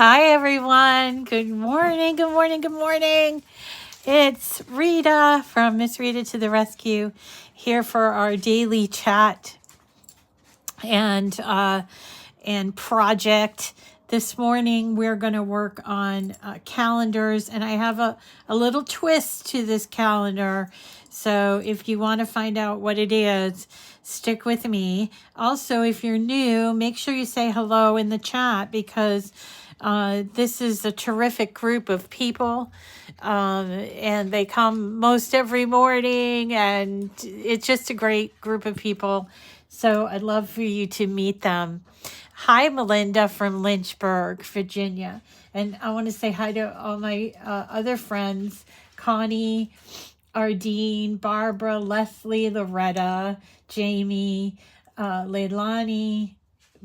Hi, everyone. Good morning, good morning, good morning. It's Rita from Miss Rita to the Rescue here for our daily chat and project. This morning, we're going to work on calendars, and I have a little twist to this calendar. So if you want to find out what it is, stick with me. Also, if you're new, make sure you say hello in the chat because this is a terrific group of people, and they come most every morning, and it's just a great group of people. So I'd love for you to meet them. Hi, Melinda from Lynchburg, Virginia. And I want to say hi to all my other friends, Connie, Ardeen, Barbara, Leslie, Loretta, Jamie, Leilani,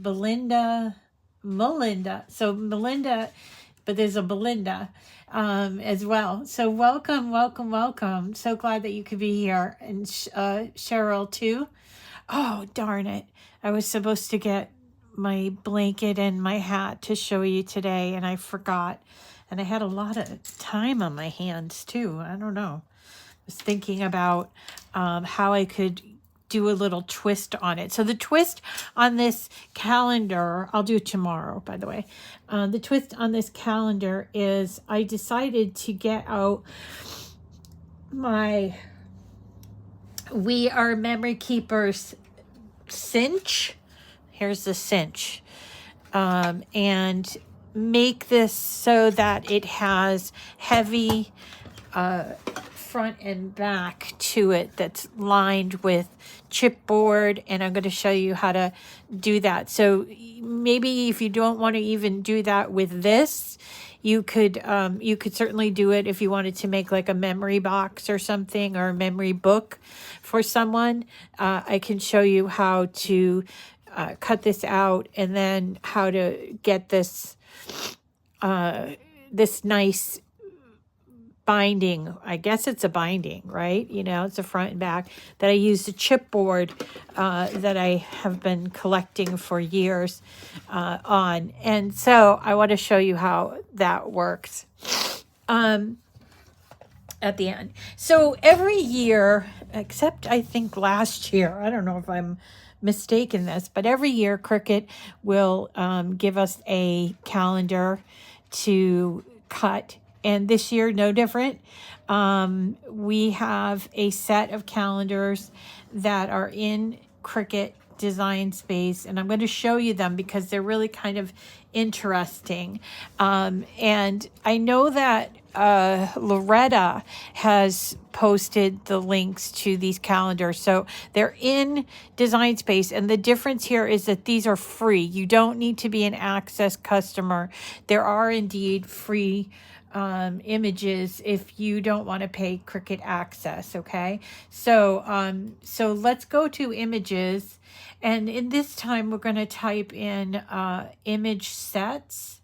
Belinda, Melinda. So Melinda, but there's a Belinda as well. So welcome, welcome, welcome. So glad that you could be here. And Cheryl too. Oh, darn it. I was supposed to get my blanket and my hat to show you today, and I forgot. And I had a lot of time on my hands too. I don't know. I was thinking about how I could do a little twist on it. So the twist on this calendar, I'll do it tomorrow, by the way. The twist on this calendar is I decided to get out my We Are Memory Keepers cinch. Here's the cinch. And make this so that it has heavy front and back to it that's lined with chipboard, and I'm going to show you how to do that. So maybe if you don't want to even do that with this, you could certainly do it if you wanted to make like a memory box or something, or a memory book for someone. I can show you how to cut this out, and then how to get this this nice binding. I guess it's a binding, right? You know, it's a front and back that I used a chipboard that I have been collecting for years on. And so I want to show you how that works at the end. So every year, except I think last year, I don't know if I'm mistaken this, but every year Cricut will give us a calendar to cut. And this year, no different. We have a set of calendars that are in Cricut Design Space, and I'm going to show you them because they're really kind of interesting. And I know that Loretta has posted the links to these calendars. So they're in Design Space, and the difference here is that these are free. You don't need to be an Access customer. There are indeed free images if you don't want to pay Cricut Access. Okay, so so let's go to images, and in this time we're going to type in image sets.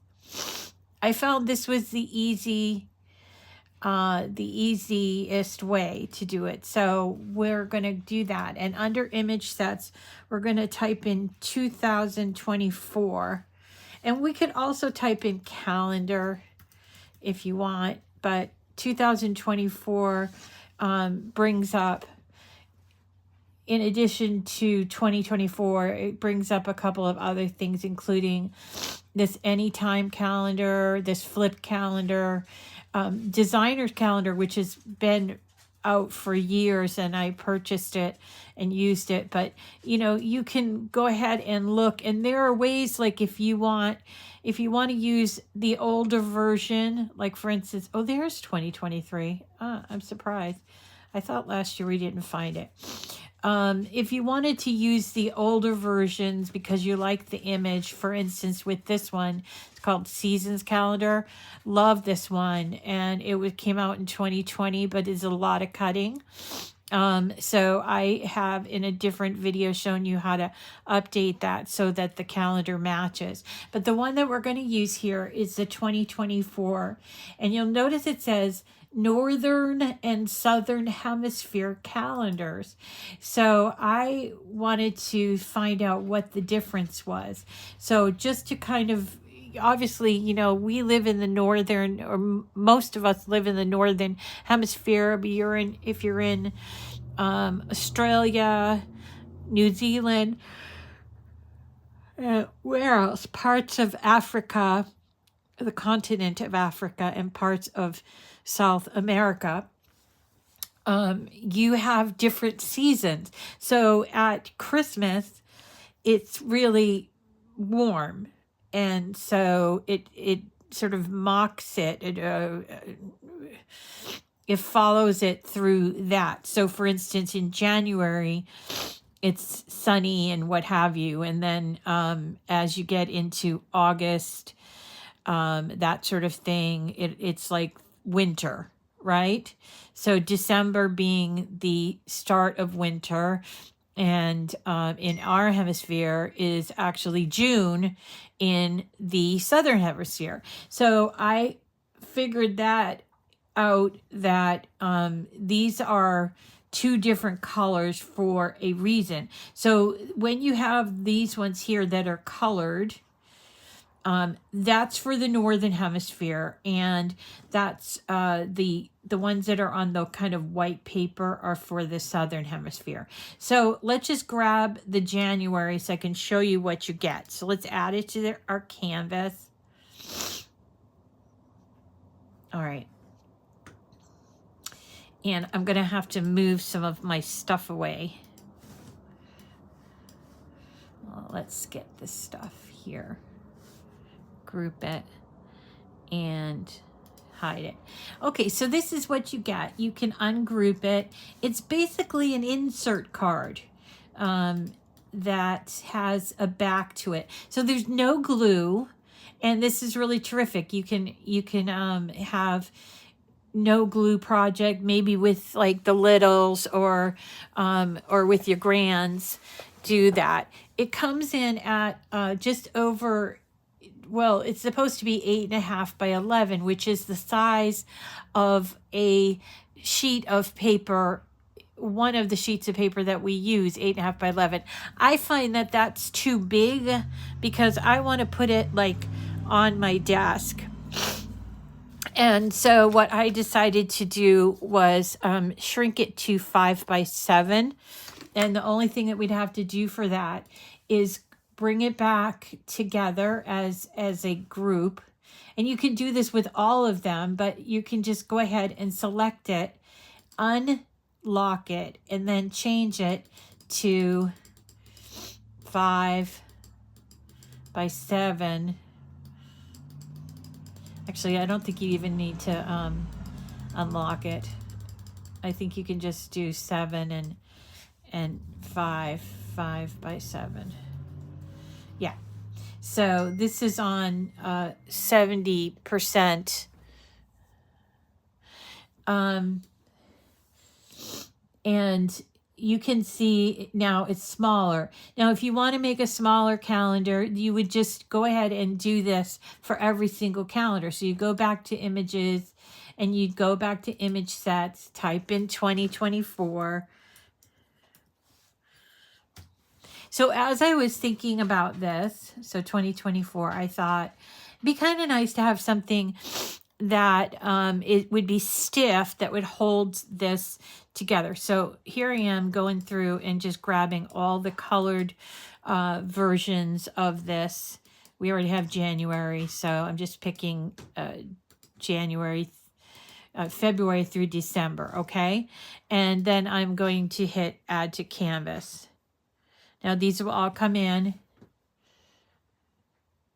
I found this was the easiest way to do it, so we're going to do that. And under image sets, we're going to type in 2024, and we could also type in calendar if you want, but 2024 brings up, in addition to 2024, it brings up a couple of other things, including this anytime calendar, this flip calendar, designer's calendar, which has been out for years, and I purchased it and used it. But you know, you can go ahead and look, and there are ways, like if you want to use the older version, like for instance, oh, there's 2023. I'm surprised. I thought last year we didn't find it. If you wanted to use the older versions because you like the image, for instance, with this one, it's called Seasons Calendar. Love this one, and it came out in 2020, but is a lot of cutting. So I have in a different video shown you how to update that so that the calendar matches. But the one that we're going to use here is the 2024, and you'll notice it says Northern and Southern Hemisphere calendars. So I wanted to find out what the difference was. So just to kind of obviously, you know, we live in the northern, or most of us live in the northern hemisphere. But if you're in Australia, New Zealand, where else? Parts of Africa, the continent of Africa, and parts of South America, you have different seasons. So at Christmas, it's really warm, and so it sort of mocks it. It follows it through that. So, for instance, in January, it's sunny and what have you, and then as you get into August, that sort of thing, it's like winter, right? So December being the start of winter, and in our hemisphere is actually June in the southern hemisphere. So I figured that out, that these are two different colors for a reason. So when you have these ones here that are colored, that's for the northern hemisphere, and that's the ones that are on the kind of white paper are for the southern hemisphere. So let's just grab the January so I can show you what you get. So let's add it to our canvas. All right. And I'm going to have to move some of my stuff away. Well, let's get this stuff here. Group it and hide it. Okay, so this is what you get. You can ungroup it. It's basically an insert card that has a back to it. So there's no glue, and this is really terrific. You can have no glue project, maybe with like the littles or with your grands. Do that. It comes in at just over, well, it's supposed to be 8.5 by 11, which is the size of a sheet of paper, one of the sheets of paper that we use, 8.5 by 11. I find that that's too big because I want to put it like on my desk. And so what I decided to do was shrink it to 5 by 7. And the only thing that we'd have to do for that is bring it back together as a group. And you can do this with all of them, but you can just go ahead and select it, unlock it, and then change it to 5 by 7. Actually, I don't think you even need to unlock it. I think you can just do 7 and 5 by 7. Yeah. So this is on 70%. And you can see now it's smaller. Now, if you want to make a smaller calendar, you would just go ahead and do this for every single calendar. So you go back to images and you go back to image sets, type in 2024. So as I was thinking about this, so 2024, I thought it'd be kind of nice to have something that it would be stiff, that would hold this together. So here I am going through and just grabbing all the colored versions of this. We already have January, so I'm just picking February through December, okay? And then I'm going to hit add to canvas. Now these will all come in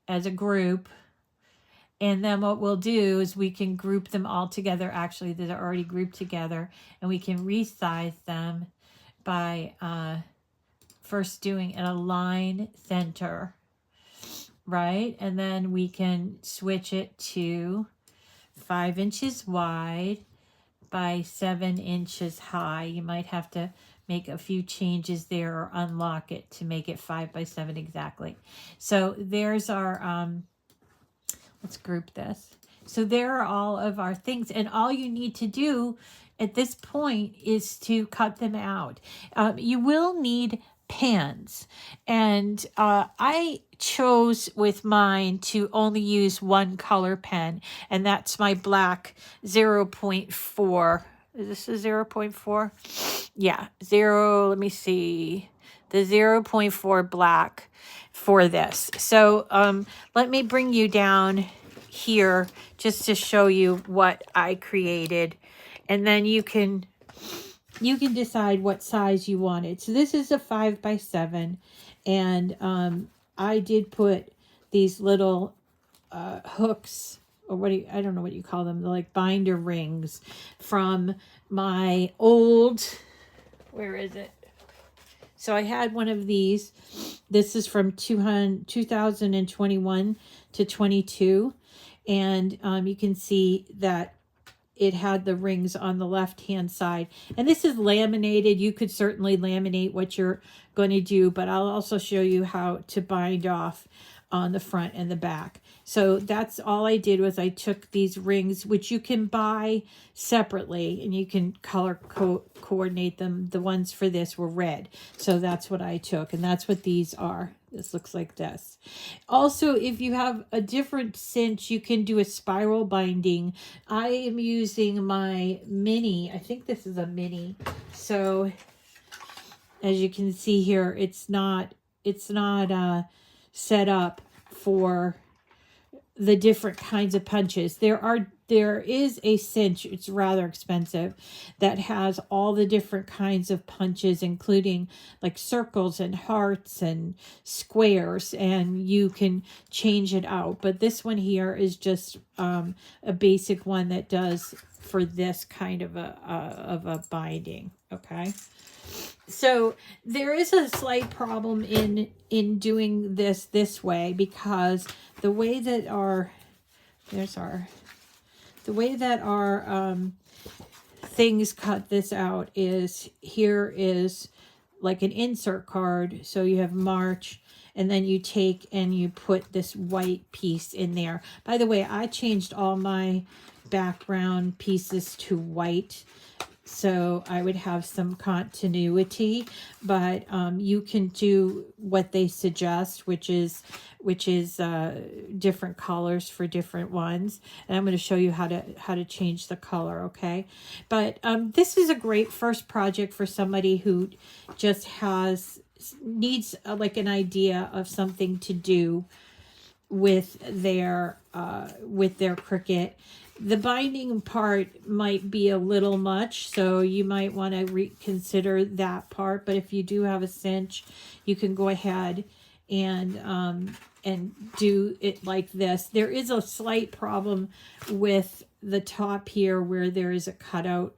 as a group. And then what we'll do is we can group them all together. Actually, they're already grouped together. And we can resize them by first doing an align center, right? And then we can switch it to 5 inches wide by 7 inches high. You might have to make a few changes there or unlock it to make it 5 by 7 exactly. So there's our... let's group this. So there are all of our things, and all you need to do at this point is to cut them out. You will need pans. And I chose with mine to only use one color pen, and that's my black 0.4. Is this a 0.4? Yeah, let me see. The 0.4 black for this. So let me bring you down here just to show you what I created. And then you can decide what size you wanted. So this is a 5x7, and I did put these little hooks, or I don't know what you call them, like binder rings from my old, where is it? So I had one of these. This is from 2021 to 22, and you can see that it had the rings on the left hand side, and this is laminated. You could certainly laminate what you're going to do, but I'll also show you how to bind off on the front and the back. So that's all I did, was I took these rings, which you can buy separately, and you can color coordinate them. The ones for this were red, so that's what I took, and that's what these are. This looks like this. Also, if you have a different cinch, you can do a spiral binding. I am using my mini. I think this is a mini. So as you can see here, it's not set up for the different kinds of punches. There is a cinch, it's rather expensive, that has all the different kinds of punches, including like circles and hearts and squares, and you can change it out. But this one here is just a basic one that does for this kind of a binding. Okay. So there is a slight problem in doing this way, because the way that our things cut this out is, here is like an insert card. So you have March, and then you take and you put this white piece in there. By the way, I changed all my background pieces to white, so I would have some continuity, but you can do what they suggest, which is different colors for different ones. And I'm going to show you how to change the color, okay? But this is a great first project for somebody who just needs like an idea of something to do with their Cricut. The binding part might be a little much, so you might want to reconsider that part. But if you do have a cinch, you can go ahead and do it like this. There is a slight problem with the top here where there is a cutout,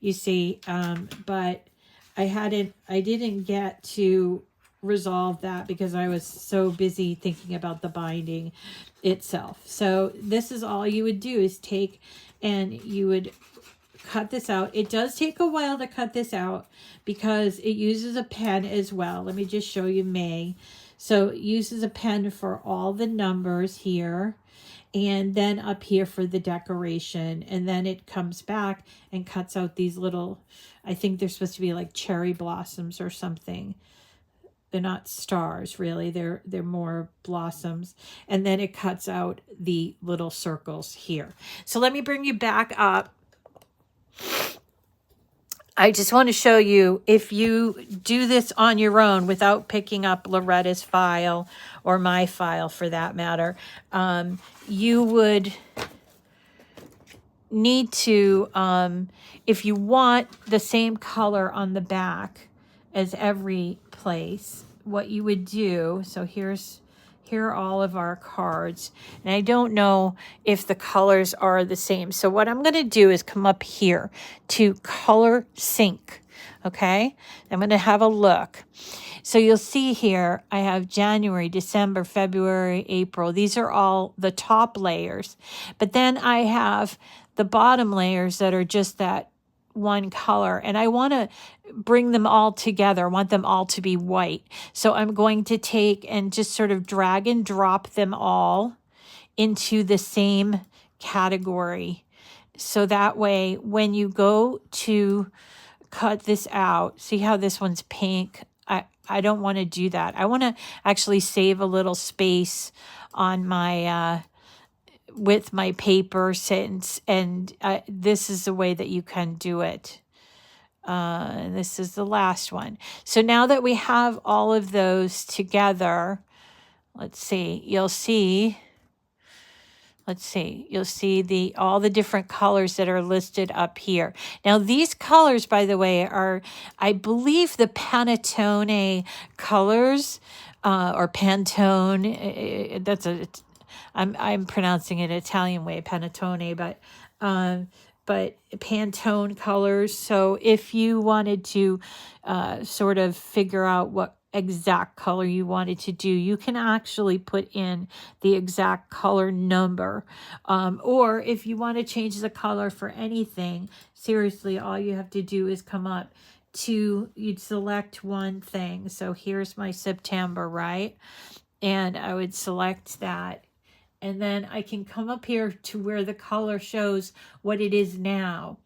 you see, but I didn't get to resolve that because I was so busy thinking about the binding itself. So this is all you would do, is take and you would cut this out. It does take a while to cut this out because it uses a pen as well. Let me just show you May. So it uses a pen for all the numbers here, and then up here for the decoration, and then it comes back and cuts out these little, I think they're supposed to be like cherry blossoms or something. They're not stars, really. They're more blossoms. And then it cuts out the little circles here. So let me bring you back up. I just want to show you, if you do this on your own without picking up Loretta's file, or my file for that matter, you would need to, if you want the same color on the back as every place, what you would do, so here are all of our cards, and I don't know if the colors are the same. So what I'm going to do is come up here to color sync. Okay, I'm going to have a look. So you'll see here I have January, December, February, April. These are all the top layers, but then I have the bottom layers that are just that one color, and I want to bring them all together. I want them all to be white. So I'm going to take and just sort of drag and drop them all into the same category. So that way, when you go to cut this out, see how this one's pink? I don't want to do that. I want to actually save a little space on my with my paper, since, and this is the way that you can do it. And this is the last one. So now that we have all of those together, let's see, you'll see all the different colors that are listed up here. Now these colors, by the way, are, I believe, the Panettone colors, or Pantone. I'm pronouncing it Italian way, Panettone, but Pantone colors. So if you wanted to sort of figure out what exact color you wanted to do, you can actually put in the exact color number. Or if you want to change the color for anything, seriously, all you have to do is come up to, you'd select one thing. So here's my September, right? And I would select that. And then I can come up here to where the color shows what it is now.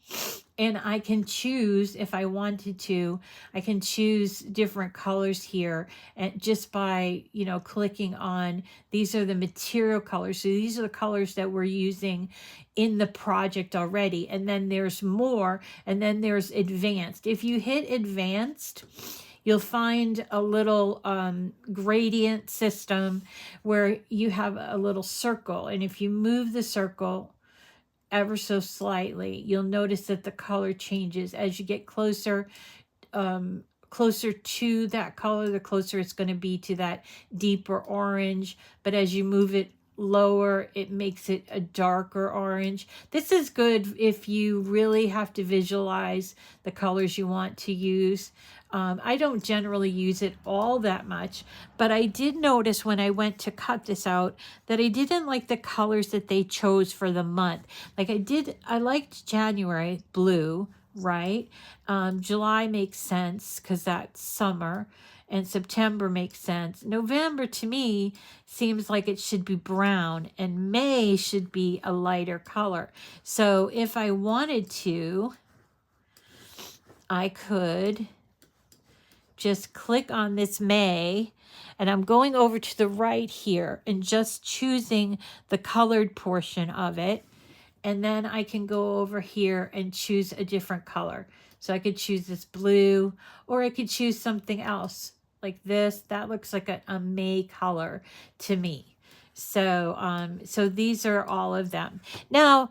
And I can choose, if I wanted to, I can choose different colors here, and just by, clicking on, these are the material colors. So these are the colors that we're using in the project already. And then there's more, and then there's advanced. If you hit advanced, you'll find a little gradient system where you have a little circle. And if you move the circle ever so slightly, you'll notice that the color changes as you get closer to that color. The closer it's going to be to that deeper orange, but as you move it lower, it makes it a darker orange. This is good if you really have to visualize the colors you want to use. I don't generally use it all that much, but I did notice when I went to cut this out that I didn't like the colors that they chose for the month. Like I liked January blue, right? July makes sense because that's summer, and September makes sense. November to me seems like it should be brown, and May should be a lighter color. So if I wanted to, I could just click on this May, and I'm going over to the right here and just choosing the colored portion of it. And then I can go over here and choose a different color. So I could choose this blue, or I could choose something else like this. That looks like a May color to me. So so these are all of them. Now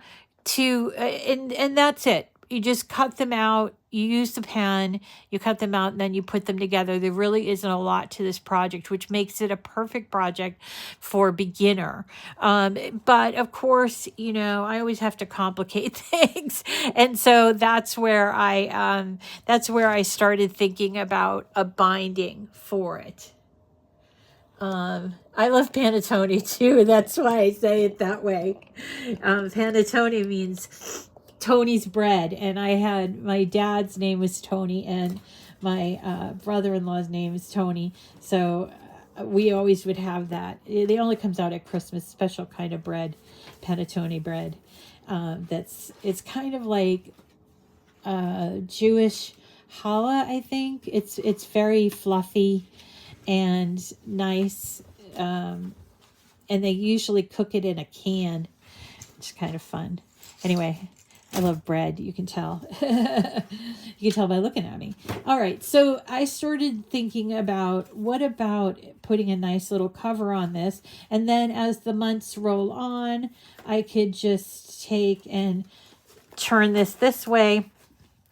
and that's it. You just cut them out. You use the pen, you cut them out, and then you put them together. There really isn't a lot to this project, which makes it a perfect project for beginner. But of course, I always have to complicate things. And so that's where I started thinking about a binding for it. I love panettone too. That's why I say it that way. Panettone means Tony's bread, and my dad's name was Tony, and my brother-in-law's name is Tony, so we always would have that. It only comes out at Christmas, special kind of bread, panettone bread. It's kind of like Jewish challah, I think. It's very fluffy and nice, and they usually cook it in a can. It's kind of fun. Anyway, I love bread. You can tell. You can tell by looking at me. All right. So I started thinking about, what about putting a nice little cover on this? And then as the months roll on, I could just take and turn this way,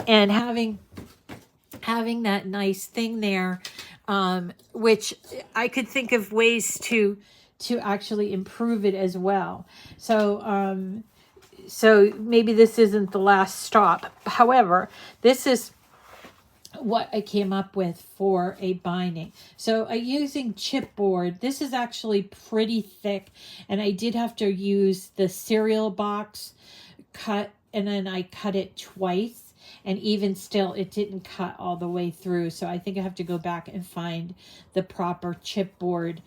and having that nice thing there, which I could think of ways to actually improve it as well. So maybe this isn't the last stop. However, this is what I came up with for a binding. So I'm using chipboard. This is actually pretty thick, and I did have to use the cereal box cut, and then I cut it twice, and even still it didn't cut all the way through. So I think I have to go back and find the proper chipboard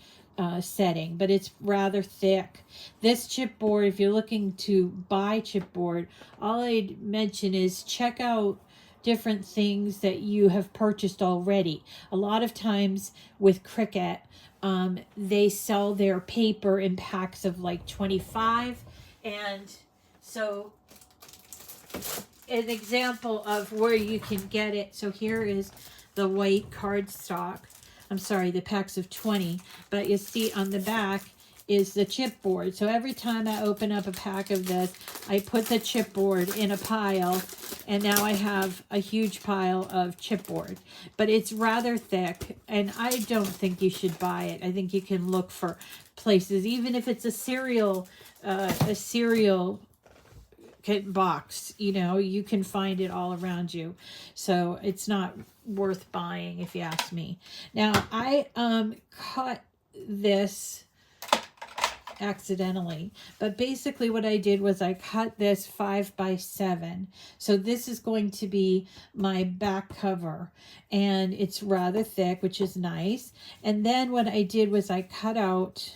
setting, but it's rather thick. This chipboard, if you're looking to buy chipboard, all I'd mention is check out different things that you have purchased already. A lot of times with Cricut, they sell their paper in packs of like 25. And so an example of where you can get it. So here is the white cardstock. I'm sorry, the packs of 20. But you see on the back is the chipboard. So every time I open up a pack of this, I put the chipboard in a pile, and now I have a huge pile of chipboard. But it's rather thick, and I don't think you should buy it. I think you can look for places, even if it's a cereal box, you know, you can find it all around you. So it's not worth buying, if you ask me. Now I cut this accidentally, but basically what I did was I cut this 5 by 7. So this is going to be my back cover, and it's rather thick, which is nice. And then what I did was I cut out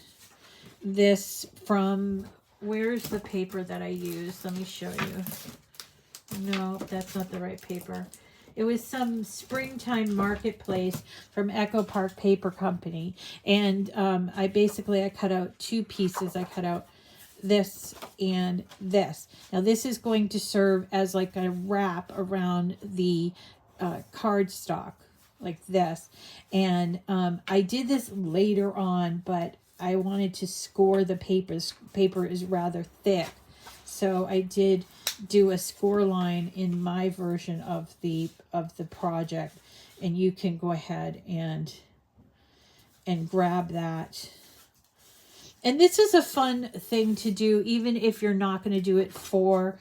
this from, where's the paper that I used? Let me show you. No, that's not the right paper. It was some springtime marketplace from Echo Park Paper Company. And I cut out 2 pieces. I cut out this and this. Now this is going to serve as like a wrap around the cardstock, like this. And I did this later on, but I wanted to score the papers. Paper is rather thick. So I did do a score line in my version of the project, and you can go ahead and grab that. And this is a fun thing to do, even if you're not going to do it for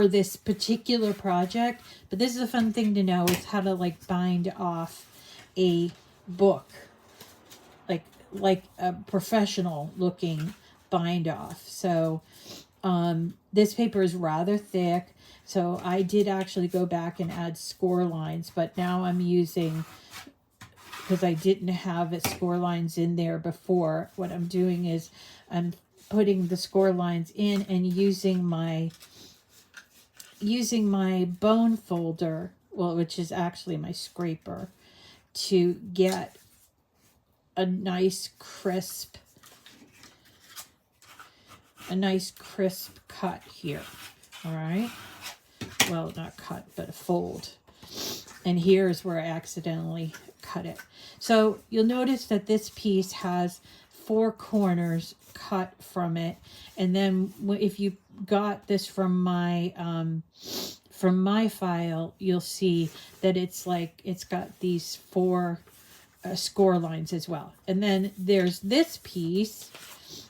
this particular project. But this is a fun thing to know, is how to like bind off a book, like a professional looking bind off. So this paper is rather thick, so I did actually go back and add score lines, but now I'm using, because I didn't have it score lines in there before, what I'm doing is I'm putting the score lines in and using my bone folder, well, which is actually my scraper, to get a nice crisp cut here. All right, well, not cut, but a fold. And here's where I accidentally cut it. So you'll notice that this piece has 4 corners cut from it. And then if you got this from my file, you'll see that it's got these 4 score lines as well. And then there's this piece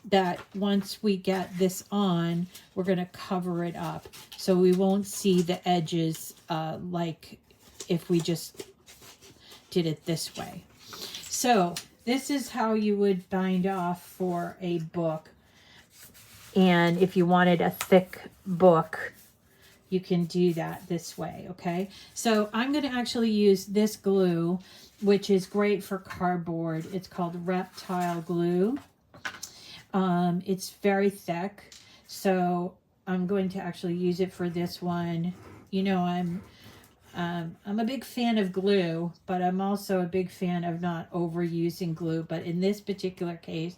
that once we get this on, we're going to cover it up, so we won't see the edges like if we just did it this way. So this is how you would bind off for a book. And if you wanted a thick book, you can do that this way. Okay, so I'm going to actually use this glue, which is great for cardboard. It's called Reptile glue. It's very thick, so I'm going to actually use it for this one. You know, I'm a big fan of glue, but I'm also a big fan of not overusing glue. But in this particular case,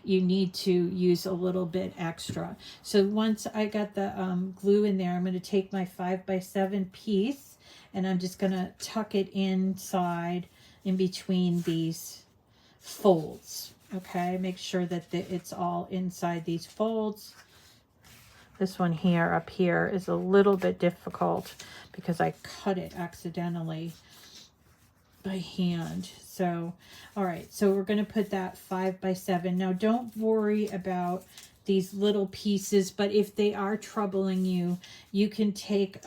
you need to use a little bit extra. So once I got the glue in there, I'm going to take my 5 by 7 piece, and I'm just going to tuck it inside in between these folds. Okay, make sure that it's all inside these folds. This one here, up here, is a little bit difficult because I cut it accidentally by hand. So, all right, so we're going to put that 5 by 7. Now, don't worry about these little pieces, but if they are troubling you, you can take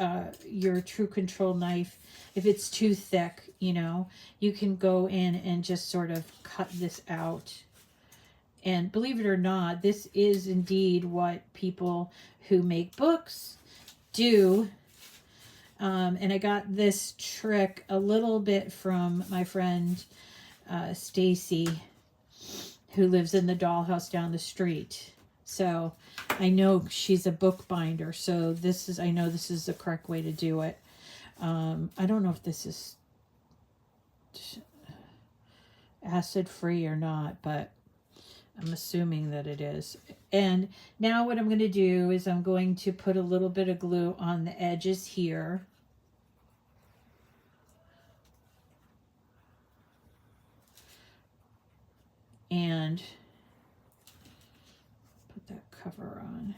your True Control knife. If it's too thick, you know, you can go in and just sort of cut this out. And believe it or not, this is indeed what people who make books do. And I got this trick a little bit from my friend Stacy, who lives in the dollhouse down the street. So I know she's a bookbinder, so I know this is the correct way to do it. I don't know if this is acid free or not, but I'm assuming that it is. And now what I'm going to do is I'm going to put a little bit of glue on the edges here. And put that cover on.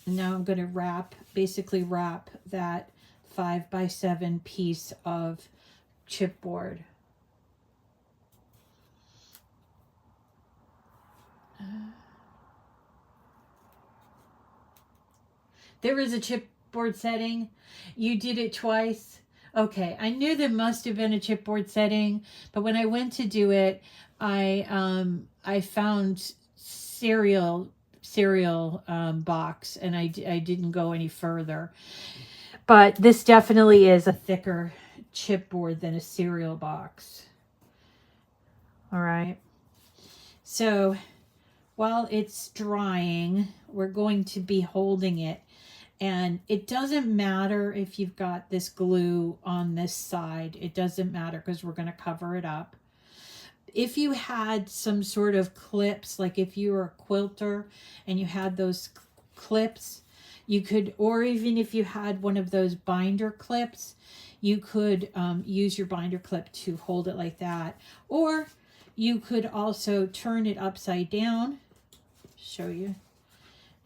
And now I'm going to basically wrap that 5x7 piece of chipboard. There is a chipboard setting. You did it twice. Okay, I knew there must have been a chipboard setting, but when I went to do it, I found cereal box, and I didn't go any further. But this definitely is a thicker chipboard than a cereal box. All right. So while it's drying, we're going to be holding it. And it doesn't matter if you've got this glue on this side. It doesn't matter because we're going to cover it up. If you had some sort of clips, like if you were a quilter and you had those clips, you could, or even if you had one of those binder clips, you could use your binder clip to hold it like that. Or you could also turn it upside down, show you,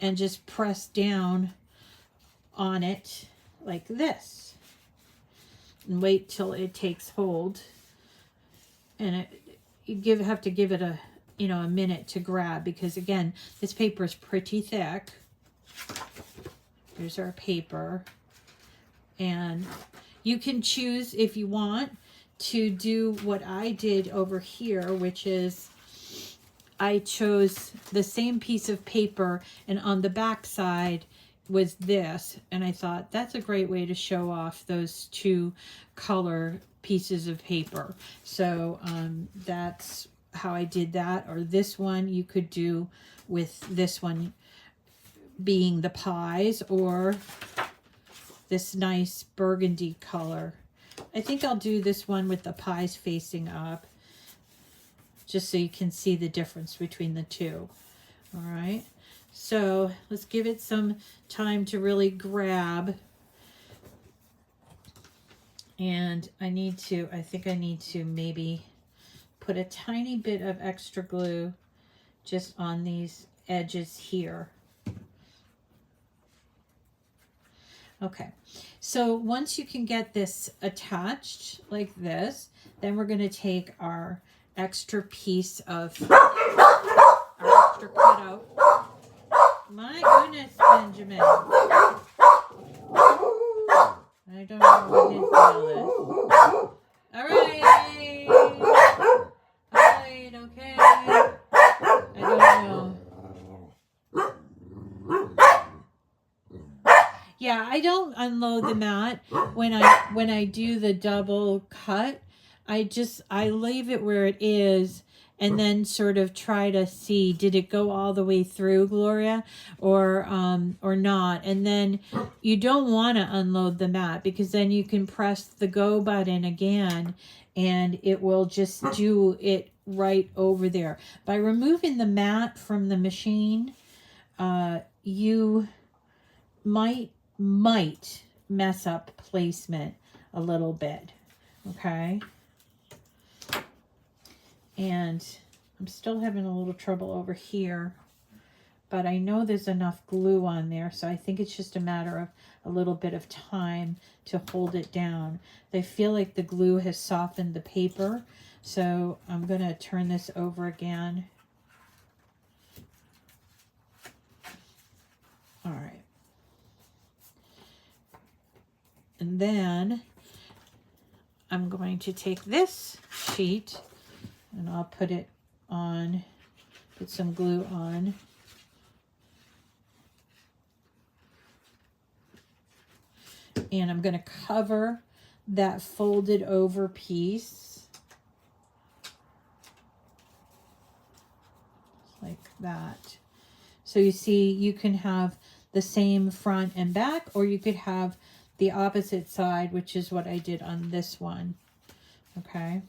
and just press down on it like this and wait till it takes hold. And you have to give it a minute to grab, because again, this paper is pretty thick. Here's our paper, and you can choose if you want to do what I did over here, which is I chose the same piece of paper, and on the back side was this, and I thought that's a great way to show off those two color pieces of paper. So that's how I did that. Or this one you could do with this one being the pies, or this nice burgundy color. I think I'll do this one with the pies facing up, just so you can see the difference between the two. All right. So let's give it some time to really grab. And I think I need to maybe put a tiny bit of extra glue just on these edges here. Okay, so once you can get this attached like this, then we're going to take our extra piece of our extra cutout. My goodness, Benjamin. I don't know what his deal is. All right, okay. I don't know. Yeah, I don't unload the mat when I do the double cut. I leave it where it is, and then sort of try to see, did it go all the way through, Gloria, or not? And then you don't want to unload the mat, because then you can press the go button again and it will just do it right over there. By removing the mat from the machine, you might mess up placement a little bit. Okay. And I'm still having a little trouble over here, but I know there's enough glue on there, so I think it's just a matter of a little bit of time to hold it down. I feel like the glue has softened the paper, so I'm going to turn this over again. All right. And then I'm going to take this sheet and I'll put it on, put some glue on. And I'm going to cover that folded over piece like that. So you see, you can have the same front and back, or you could have the opposite side, which is what I did on this one. Okay.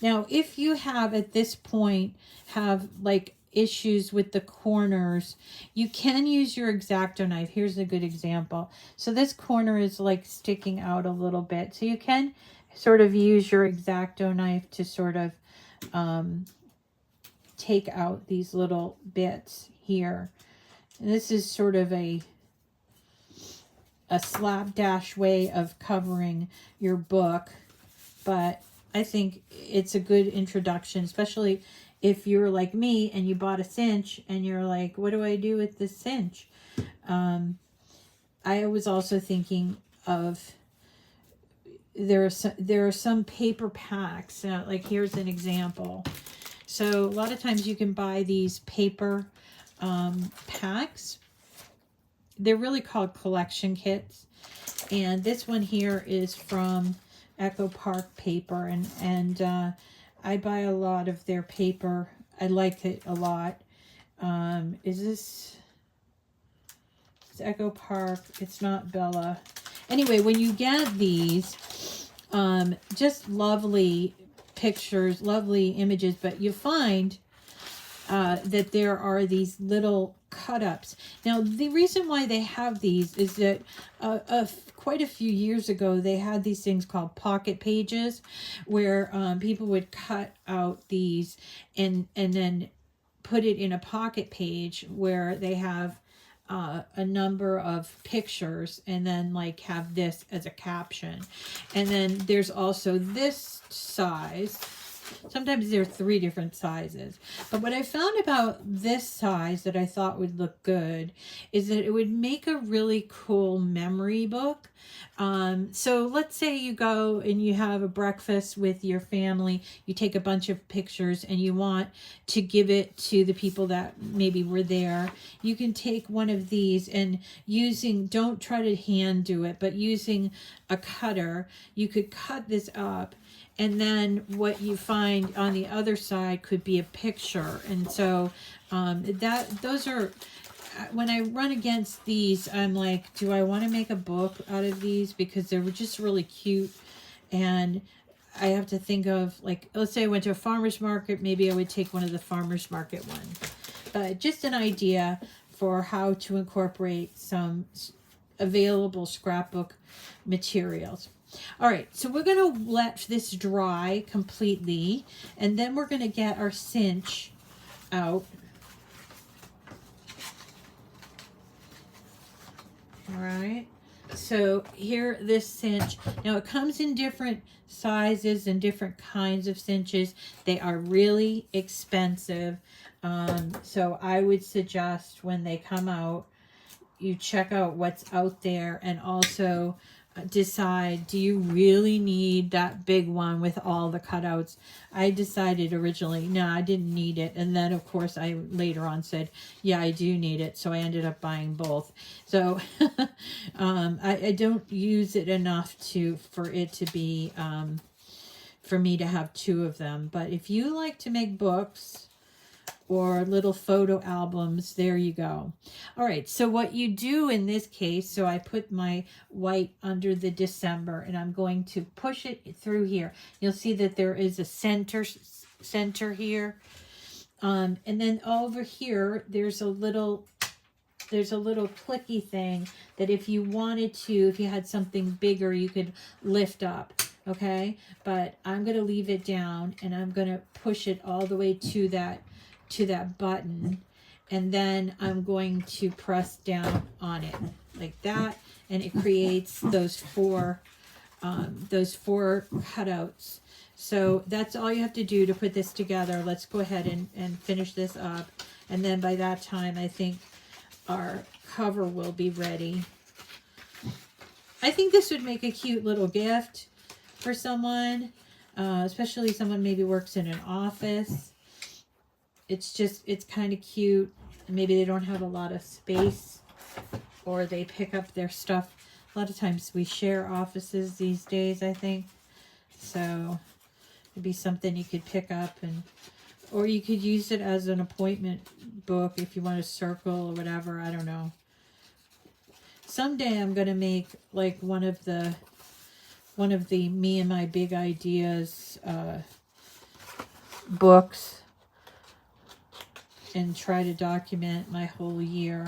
Now, if you have at this point have like issues with the corners, you can use your X-Acto knife. Here's a good example. So this corner is like sticking out a little bit. So you can sort of use your X-Acto knife to sort of take out these little bits here. And this is sort of a slapdash way of covering your book, but I think it's a good introduction, especially if you're like me and you bought a cinch and you're like, what do I do with this cinch? I was also thinking of, there are some paper packs, like here's an example. So a lot of times you can buy these paper packs. They're really called collection kits. And this one here is from Echo Park Paper. And I buy a lot of their paper. I like it a lot. It's Echo Park. It's not Bella. Anyway, when you get these, just lovely pictures, lovely images, but you find that there are these little cut-ups. Now, the reason why they have these is that quite a few years ago, they had these things called pocket pages, where people would cut out these and then put it in a pocket page where they have a number of pictures, and then like have this as a caption. And then there's also this size. Sometimes there are 3 different sizes. But what I found about this size that I thought would look good is that it would make a really cool memory book. So let's say you go and you have a breakfast with your family, you take a bunch of pictures and you want to give it to the people that maybe were there. You can take one of these and don't try to hand do it, but using a cutter, you could cut this up. And then what you find on the other side could be a picture. And so those are, when I run against these, I'm like, do I want to make a book out of these? Because they were just really cute. And I have to think of, like, let's say I went to a farmer's market, maybe I would take one of the farmer's market ones. But just an idea for how to incorporate some available scrapbook materials. All right, so we're going to let this dry completely, and then we're going to get our cinch out. All right, so here, this cinch. Now, it comes in different sizes and different kinds of cinches. They are really expensive. So I would suggest when they come out, you check out what's out there, and also decide, do you really need that big one with all the cutouts? I decided originally, no, I didn't need it. And then, of course, I later on said, yeah, I do need it. So I ended up buying both. So I don't use it enough for it to be, for me to have 2 of them. But if you like to make books or little photo albums, there you go. All right, so what you do in this case, so I put my white under the December, and I'm going to push it through here. You'll see that there is a center here. And then over here, there's a little clicky thing that if you wanted to, if you had something bigger, you could lift up. Okay, but I'm going to leave it down, and I'm going to push it all the way to that button, and then I'm going to press down on it like that, and it creates those four cutouts. So that's all you have to do to put this together. Let's go ahead and finish this up, and then by that time I think our cover will be ready. I think this would make a cute little gift for someone, especially someone maybe works in an office. It's kind of cute. Maybe they don't have a lot of space, or they pick up their stuff. A lot of times we share offices these days, I think. So it'd be something you could pick up, Or you could use it as an appointment book if you want to circle or whatever. I don't know. Someday I'm going to make like one of the Me and My Big Ideas books and try to document my whole year.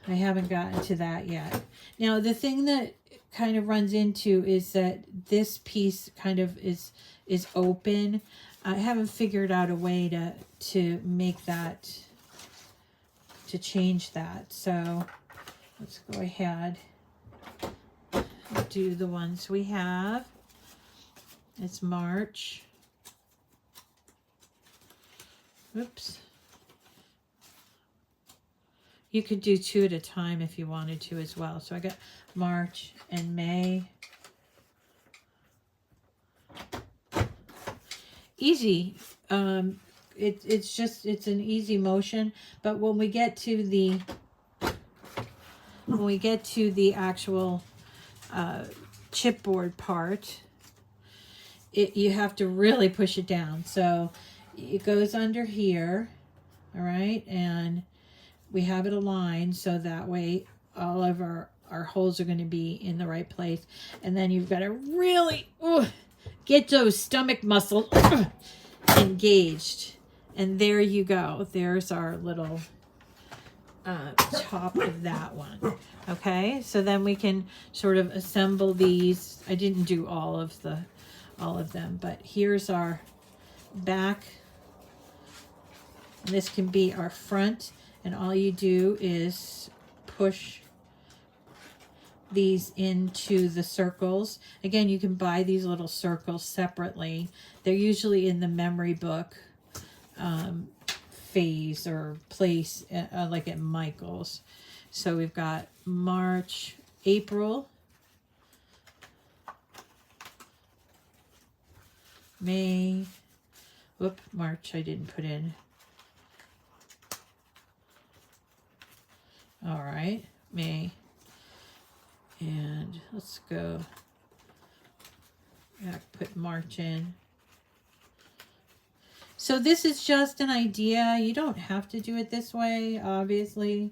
I haven't gotten to that yet. Now, the thing that kind of runs into is that this piece kind of is open. I haven't figured out a way to make that, to change that. So let's go ahead and do the ones we have. It's March. Oops. You could do 2 at a time if you wanted to as well. So I got March and May. Easy. It's an easy motion, but when we get to the actual chipboard part, you have to really push it down. So it goes under here, all right, and we have it aligned so that way all of our holes are going to be in the right place. And then you've got to really get those stomach muscles engaged. And there you go. There's our little top of that one. Okay, so then we can sort of assemble these. I didn't do all of them, but here's our back. And this can be our front. And all you do is push these into the circles. Again, you can buy these little circles separately. They're usually in the memory book phase or place, like at Michael's. So we've got March, April, May. Whoop, March I didn't put in. All right, May. And let's go back, put March in. So this is just an idea. You don't have to do it this way, obviously.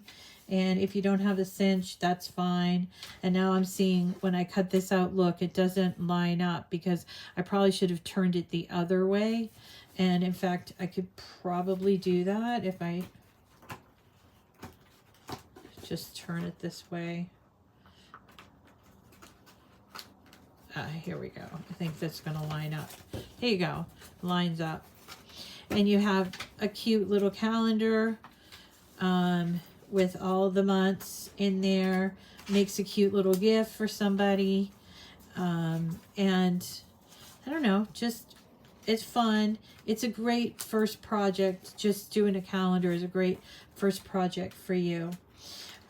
And if you don't have a cinch, that's fine. And now I'm seeing when I cut this out, look, it doesn't line up because I probably should have turned it the other way. And in fact, I could probably do that if I just turn it this way. Here we go. I think that's going to line up. Here you go. Lines up. And you have a cute little calendar with all the months in there. Makes a cute little gift for somebody. And I don't know, just it's fun. It's a great first project. Just doing a calendar is a great first project for you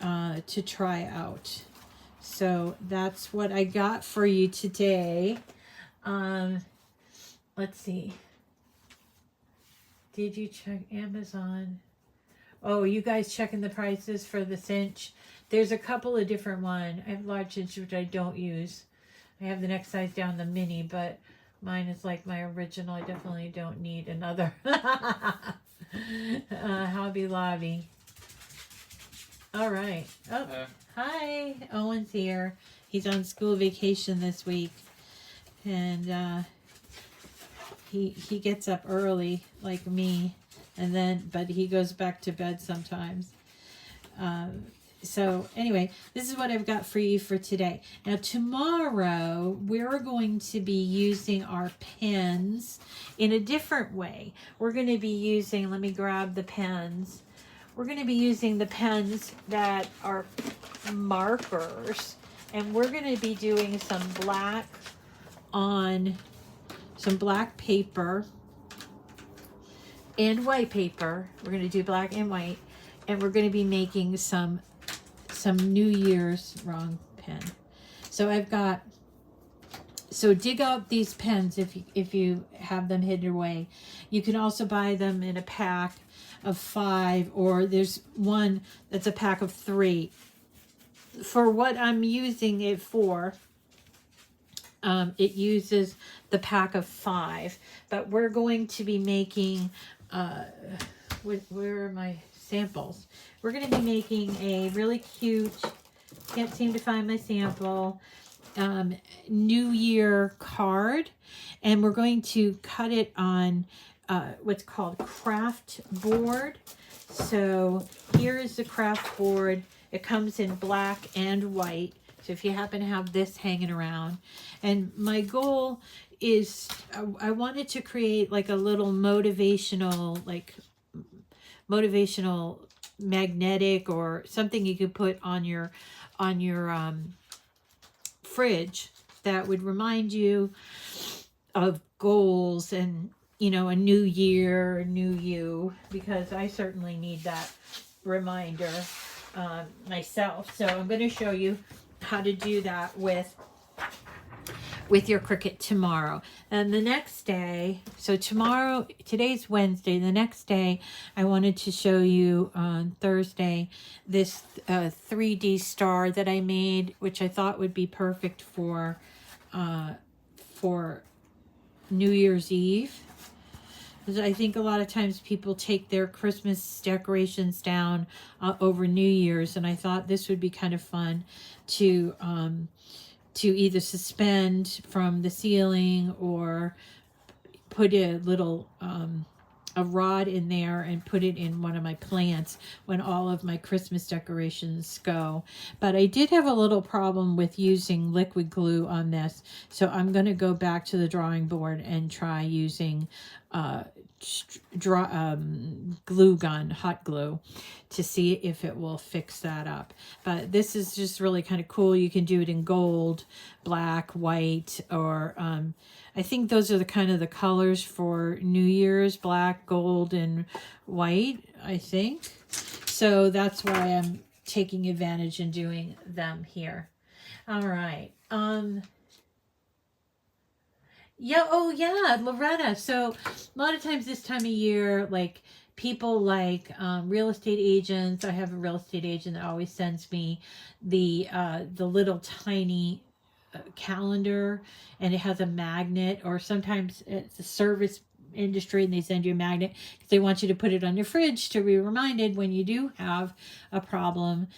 to try out. So that's what I got for you today. Let's see. Did you check Amazon? Oh, you guys checking the prices for the cinch? There's a couple of different ones. I have large cinch, which I don't use. I have the next size down, the mini, but mine is like my original. I definitely don't need another. Hobby Lobby. All right. Oh, hi. Owen's here. He's on school vacation this week. And he gets up early like me. And then, but he goes back to bed sometimes. So anyway, this is what I've got for you for today. Now tomorrow, we're going to be using our pens in a different way. We're going to be using, let me grab the pens. We're going to be using the pens that are markers. And we're going to be doing some black on some black paper and white paper. We're going to do black and white. And we're going to be making some New Year's, wrong pen. So I've got, so dig out these pens if you have them hidden away. You can also buy them in a pack of 5, or there's one that's a pack of 3. For what I'm using it for, It uses the pack of 5, but we're going to be making, where are my samples? We're going to be making a really cute, can't seem to find my sample, New Year card, and we're going to cut it on what's called craft board. So here is the craft board. It comes in black and white. So if you happen to have this hanging around, and my goal is I wanted to create like a little motivational, magnetic or something you could put on your fridge that would remind you of goals and, you know, a new year, a new you, because I certainly need that reminder myself. So I'm going to show you how to do that with your Cricut tomorrow. And the next day, so tomorrow, today's Wednesday, the next day I wanted to show you on Thursday this 3D star that I made, which I thought would be perfect for New Year's Eve. Because I think a lot of times people take their Christmas decorations down over New Year's, and I thought this would be kind of fun to either suspend from the ceiling or put a little a rod in there and put it in one of my plants when all of my Christmas decorations go. But I did have a little problem with using liquid glue on this, so I'm going to go back to the drawing board and try using glue gun, hot glue, to see if it will fix that up. But this is just really kind of cool. You can do it in gold, black, white, or I think those are the kind of the colors for New Year's: black, gold, and white, I think. So that's why I'm taking advantage and doing them here. All right. Yeah, oh yeah, Loretta. So a lot of times this time of year, like people like real estate agents. I have a real estate agent that always sends me the little tiny calendar, and it has a magnet, or sometimes it's a service industry and they send you a magnet because they want you to put it on your fridge to be reminded when you do have a problem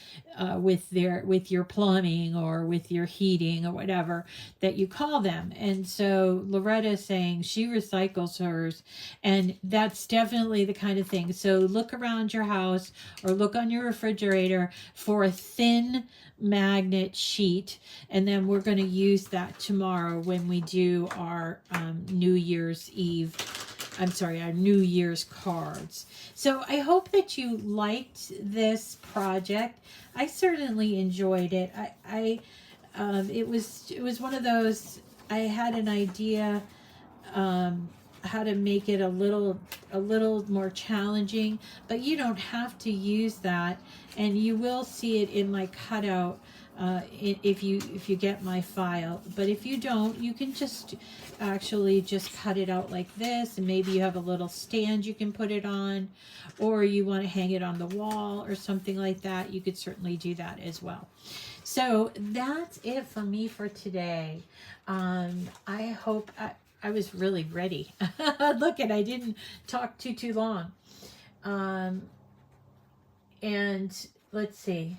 with your plumbing or with your heating or whatever, that you call them. And so Loretta is saying she recycles hers, and that's definitely the kind of thing. So look around your house or look on your refrigerator for a thin magnet sheet, and then we're going to use that tomorrow when we do our New Year's Eve, our New Year's cards. So I hope that you liked this project. I certainly enjoyed it. It was one of those, I had an idea how to make it a little more challenging, but you don't have to use that, and you will see it in my cutout if you get my file. But if you don't, you can just cut it out like this, and maybe you have a little stand you can put it on, or you want to hang it on the wall or something like that. You could certainly do that as well. So that's it for me for today. I hope I was really ready. Look, I didn't talk too long. And let's see.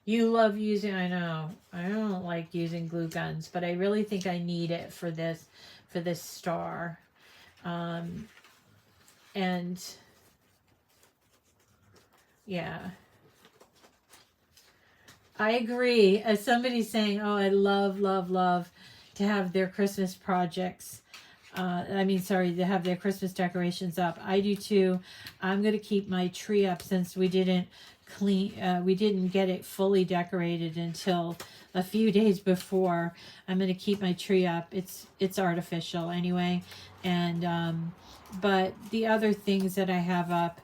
You love using, I know, I don't like using glue guns, but I really think I need it for this star. And yeah, I agree. As somebody's saying, oh, I love to have their Christmas projects. To have their Christmas decorations up. I do too. I'm going to keep my tree up since we didn't get it fully decorated until a few days before. I'm going to keep my tree up. It's artificial anyway. And, but the other things that I have up,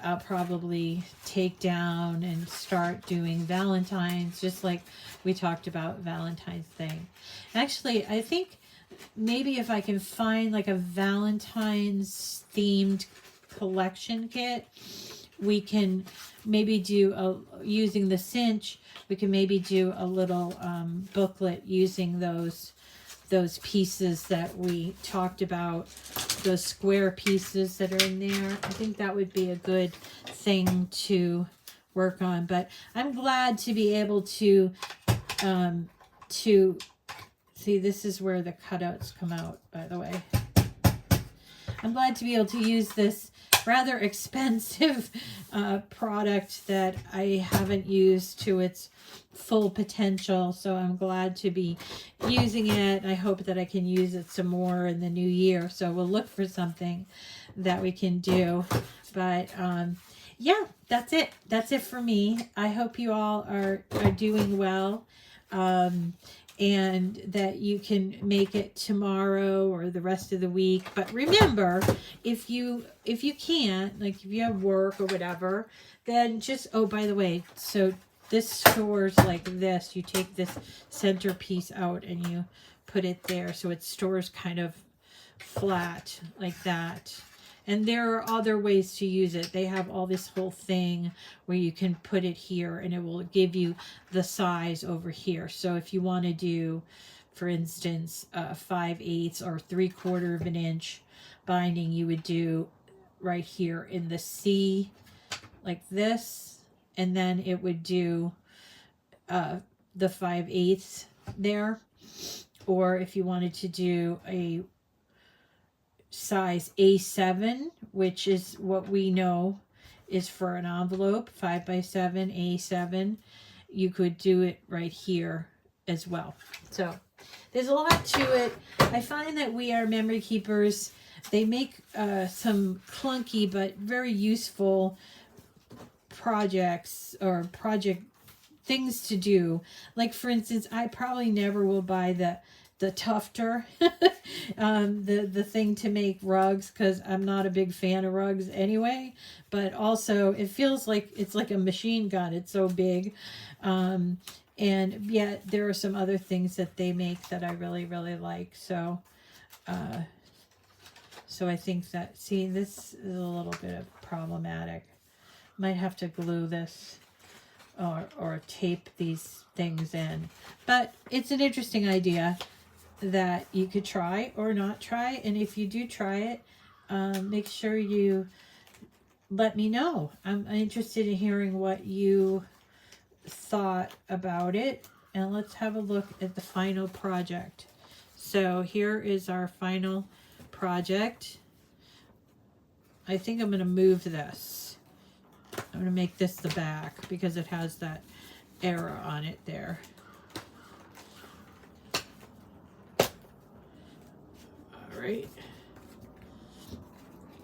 I'll probably take down and start doing Valentine's, just like we talked about Valentine's thing. Actually, I think maybe if I can find like a Valentine's themed collection kit we can maybe do using the cinch, we can maybe do a little booklet using those pieces that we talked about, those square pieces that are in there. I think that would be a good thing to work on. But I'm glad to be able to see, this is where the cutouts come out, by the way. I'm glad to be able to use this rather expensive product that I haven't used to its full potential. So I'm glad to be using it. I hope that I can use it some more in the new year. So we'll look for something that we can do. But yeah, that's it. That's it for me. I hope you all are doing well. And that you can make it tomorrow or the rest of the week. But remember, if you can't, like if you have work or whatever, then just, oh, by the way, so this stores like this. You take this centerpiece out and you put it there so it stores kind of flat like that. And there are other ways to use it. They have all this whole thing where you can put it here and it will give you the size over here. So if you want to do, for instance, 5/8 or 3/4 of an inch binding, you would do right here in the C like this. And then it would do the 5/8 there. Or if you wanted to do a size A7, which is what we know is for an envelope, 5x7, A7, you could do it right here as well. So there's a lot to it. I find that We Are Memory Keepers, they make some clunky but very useful projects or project things to do. Like for instance, I probably never will buy the tufter, the thing to make rugs, because I'm not a big fan of rugs anyway, but also it feels like it's like a machine gun. It's so big. And yet there are some other things that they make that I really, really like. So, so I think that, see, this is a little bit of problematic. Might have to glue this or tape these things in, but it's an interesting idea that you could try or not try. And if you do try it, make sure you let me know. I'm interested in hearing what you thought about it. And let's have a look at the final project. So here is our final project. I think I'm going to move this. I'm going to make this the back because it has that arrow on it there. Right.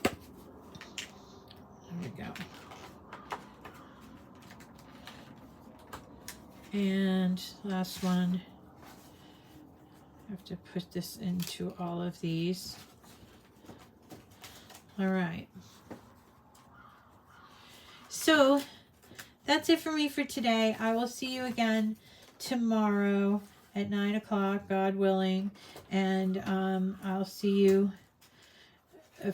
There we go. And last one. I have to put this into all of these. All right. So that's it for me for today. I will see you again tomorrow at 9 o'clock, God willing, and I'll see you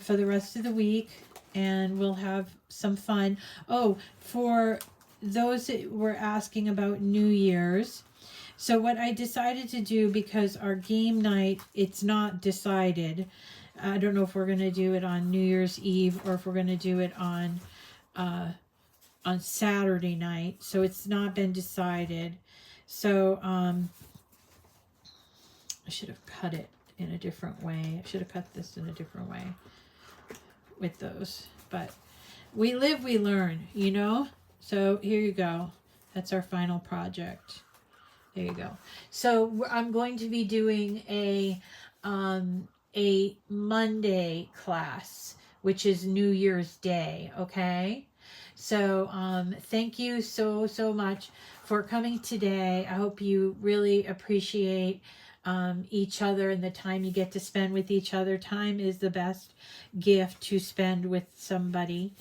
for the rest of the week, and we'll have some fun. Oh, for those that were asking about New Year's, so what I decided to do, because our game night, it's not decided. I don't know if we're going to do it on New Year's Eve or if we're going to do it on Saturday night, so it's not been decided. So I should have cut it in a different way. I should have cut this in a different way with those. But we live, we learn, you know? So here you go. That's our final project. There you go. So I'm going to be doing a Monday class, which is New Year's Day, okay? So thank you so much for coming today. I hope you really appreciate each other and the time you get to spend with each other. Time is the best gift to spend with somebody,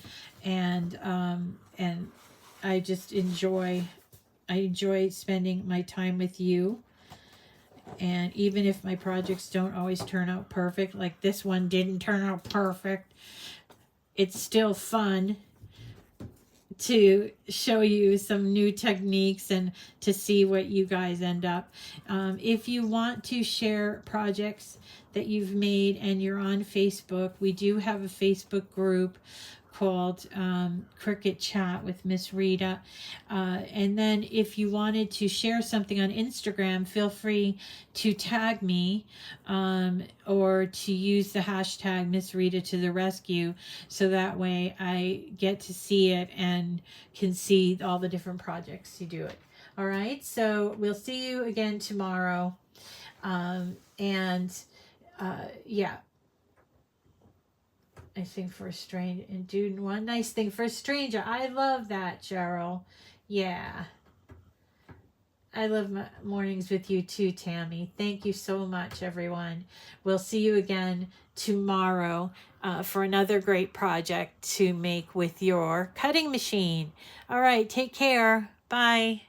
and I just enjoy spending my time with you. And even if my projects don't always turn out perfect, like this one didn't turn out perfect, it's still fun to show you some new techniques and to see what you guys end up. If you want to share projects that you've made and you're on Facebook, we do have a Facebook group called Cricut Chat with Miss Rita. And then if you wanted to share something on Instagram, feel free to tag me or to use the hashtag Miss Rita to the rescue, so that way I get to see it and can see all the different projects you do it. All right, so we'll see you again tomorrow. Yeah, I think for a stranger, and do one nice thing for a stranger. I love that, Cheryl. Yeah. I love my mornings with you too, Tammy. Thank you so much, everyone. We'll see you again tomorrow for another great project to make with your cutting machine. All right, take care. Bye.